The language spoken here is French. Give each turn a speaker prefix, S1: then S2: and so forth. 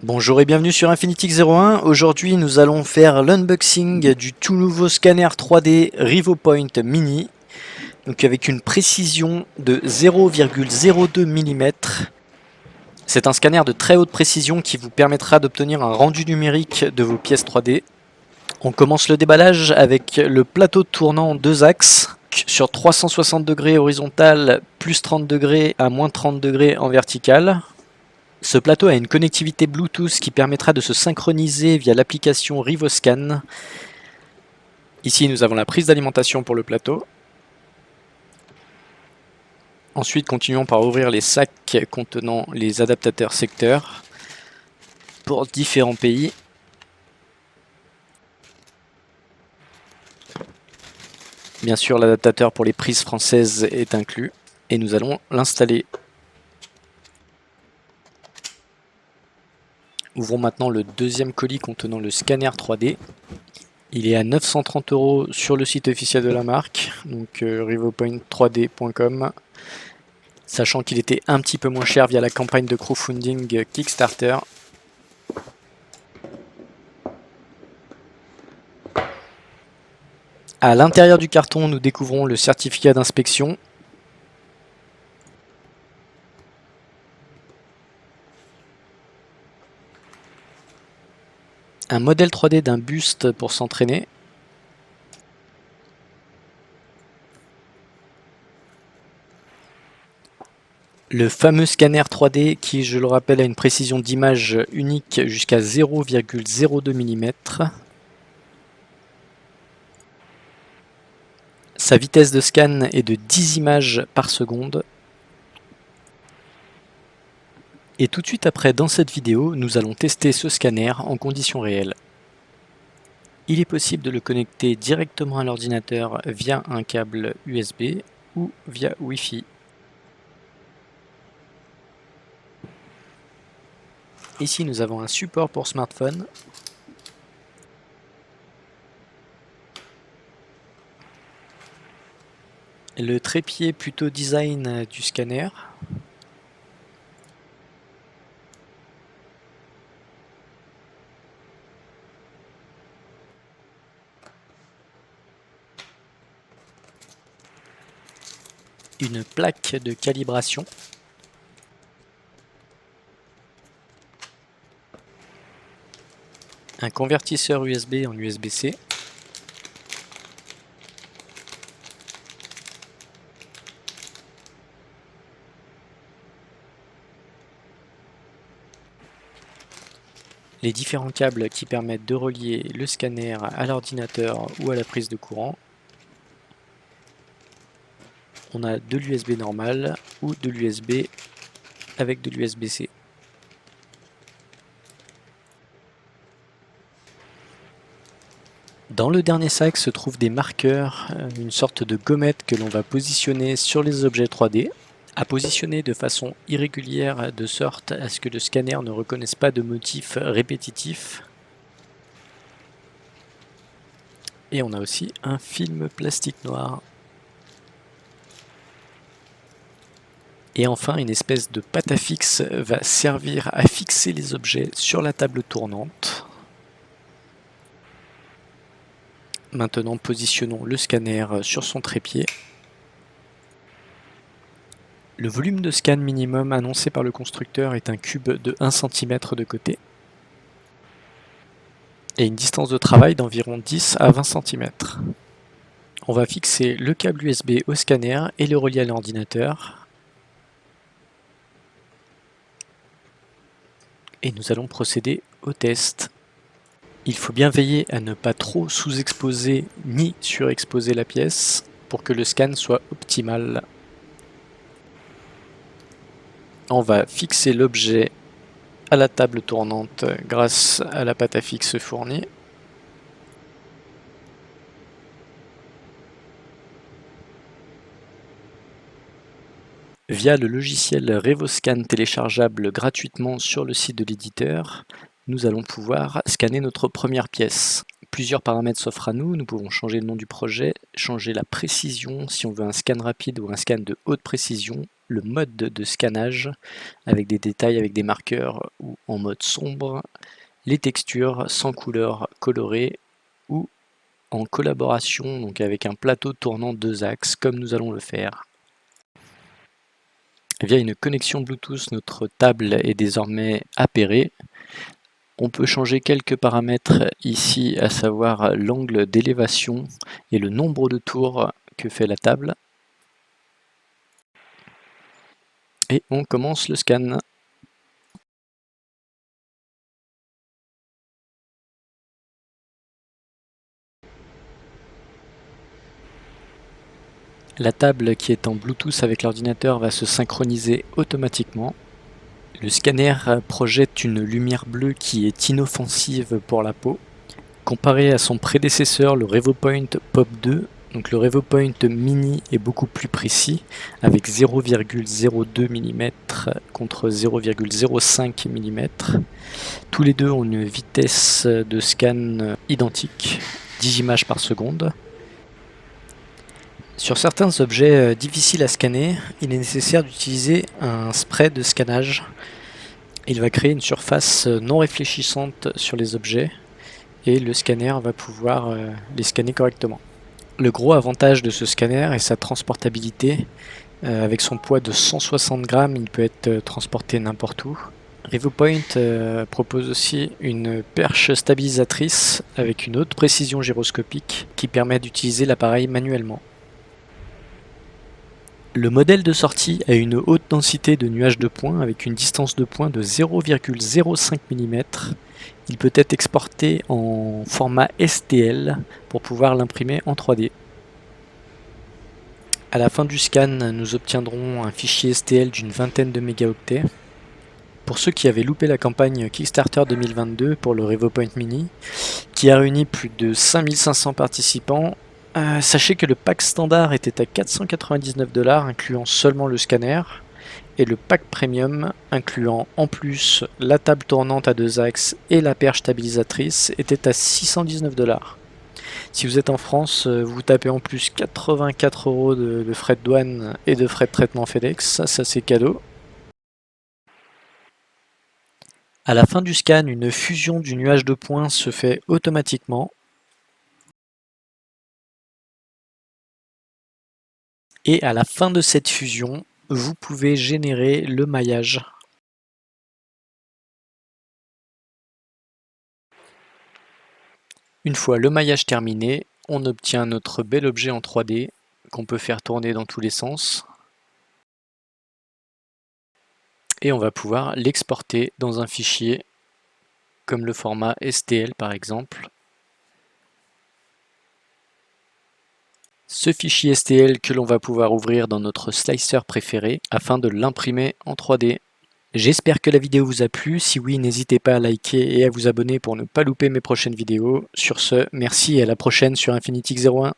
S1: Bonjour et bienvenue sur Infinitix01. Aujourd'hui, nous allons faire l'unboxing du tout nouveau scanner 3D RivoPoint Mini. Donc avec une précision de 0,02 mm. C'est un scanner de très haute précision qui vous permettra d'obtenir un rendu numérique de vos pièces 3D. On commence le déballage avec le plateau tournant en deux axes sur 360 degrés horizontal, plus 30 degrés à moins 30 degrés en vertical. Ce plateau a une connectivité Bluetooth qui permettra de se synchroniser via l'application RivoScan. Ici, nous avons la prise d'alimentation pour le plateau. Ensuite, continuons par ouvrir les sacs contenant les adaptateurs secteurs pour différents pays. Bien sûr, l'adaptateur pour les prises françaises est inclus et nous allons l'installer. Ouvrons maintenant le deuxième colis contenant le scanner 3D. Il est à 930 € sur le site officiel de la marque, donc rivopoint3d.com, sachant qu'il était un petit peu moins cher via la campagne de crowdfunding Kickstarter. À l'intérieur du carton, nous découvrons le certificat d'inspection. Un modèle 3D d'un buste pour s'entraîner. Le fameux scanner 3D qui, je le rappelle, a une précision d'image unique jusqu'à 0,02 mm. Sa vitesse de scan est de 10 images par seconde. Et tout de suite après, dans cette vidéo, nous allons tester ce scanner en conditions réelles. Il est possible de le connecter directement à l'ordinateur via un câble USB ou via Wi-Fi. Ici, nous avons un support pour smartphone. Le trépied plutôt design du scanner. Une plaque de calibration. Un convertisseur USB en USB-C. Les différents câbles qui permettent de relier le scanner à l'ordinateur ou à la prise de courant. On a de l'USB normal ou de l'USB avec de l'USB-C. Dans le dernier sac se trouvent des marqueurs, une sorte de gommette que l'on va positionner sur les objets 3D, à positionner de façon irrégulière de sorte à ce que le scanner ne reconnaisse pas de motifs répétitifs. Et on a aussi un film plastique noir. Et enfin, une espèce de pâte à fixe va servir à fixer les objets sur la table tournante. Maintenant, positionnons le scanner sur son trépied. Le volume de scan minimum annoncé par le constructeur est un cube de 1 cm de côté et une distance de travail d'environ 10 à 20 cm. On va fixer le câble USB au scanner et le relier à l'ordinateur. Et nous allons procéder au test. Il faut bien veiller à ne pas trop sous-exposer ni surexposer la pièce pour que le scan soit optimal. On va fixer l'objet à la table tournante grâce à la pâte à fixe fournie. Via le logiciel RevoScan téléchargeable gratuitement sur le site de l'éditeur, nous allons pouvoir scanner notre première pièce. Plusieurs paramètres s'offrent à nous. Nous pouvons changer le nom du projet, changer la précision si on veut un scan rapide ou un scan de haute précision, le mode de scannage avec des détails, avec des marqueurs ou en mode sombre, les textures sans couleur colorée ou en collaboration, donc avec un plateau tournant 2 axes comme nous allons le faire. Via une connexion Bluetooth, notre table est désormais appairée. On peut changer quelques paramètres ici, à savoir l'angle d'élévation et le nombre de tours que fait la table. Et on commence le scan. La table qui est en Bluetooth avec l'ordinateur va se synchroniser automatiquement. Le scanner projette une lumière bleue qui est inoffensive pour la peau. Comparé à son prédécesseur, le RevoPoint Pop 2, donc le RevoPoint Mini est beaucoup plus précis, avec 0,02 mm contre 0,05 mm. Tous les deux ont une vitesse de scan identique, 10 images par seconde. Sur certains objets difficiles à scanner, il est nécessaire d'utiliser un spray de scannage. Il va créer une surface non réfléchissante sur les objets et le scanner va pouvoir les scanner correctement. Le gros avantage de ce scanner est sa transportabilité. Avec son poids de 160 grammes, il peut être transporté n'importe où. RevoPoint propose aussi une perche stabilisatrice avec une haute précision gyroscopique qui permet d'utiliser l'appareil manuellement. Le modèle de sortie a une haute densité de nuages de points avec une distance de pointe de 0,05 mm. Il peut être exporté en format STL pour pouvoir l'imprimer en 3D. À la fin du scan, nous obtiendrons un fichier STL d'une vingtaine de mégaoctets. Pour ceux qui avaient loupé la campagne Kickstarter 2022 pour le RevoPoint Mini, qui a réuni plus de 5500 participants, sachez que le pack standard était à 499 $, incluant seulement le scanner, et le pack premium, incluant en plus la table tournante à 2 axes et la perche stabilisatrice, était à 619 $. Si vous êtes en France, vous tapez en plus 84 € de frais de douane et de frais de traitement FedEx, ça c'est cadeau. À la fin du scan, une fusion du nuage de points se fait automatiquement. Et à la fin de cette fusion, vous pouvez générer le maillage. Une fois le maillage terminé, on obtient notre bel objet en 3D qu'on peut faire tourner dans tous les sens. Et on va pouvoir l'exporter dans un fichier comme le format STL par exemple. Ce fichier STL que l'on va pouvoir ouvrir dans notre slicer préféré afin de l'imprimer en 3D. J'espère que la vidéo vous a plu, si oui n'hésitez pas à liker et à vous abonner pour ne pas louper mes prochaines vidéos. Sur ce, merci et à la prochaine sur Infinitix 01.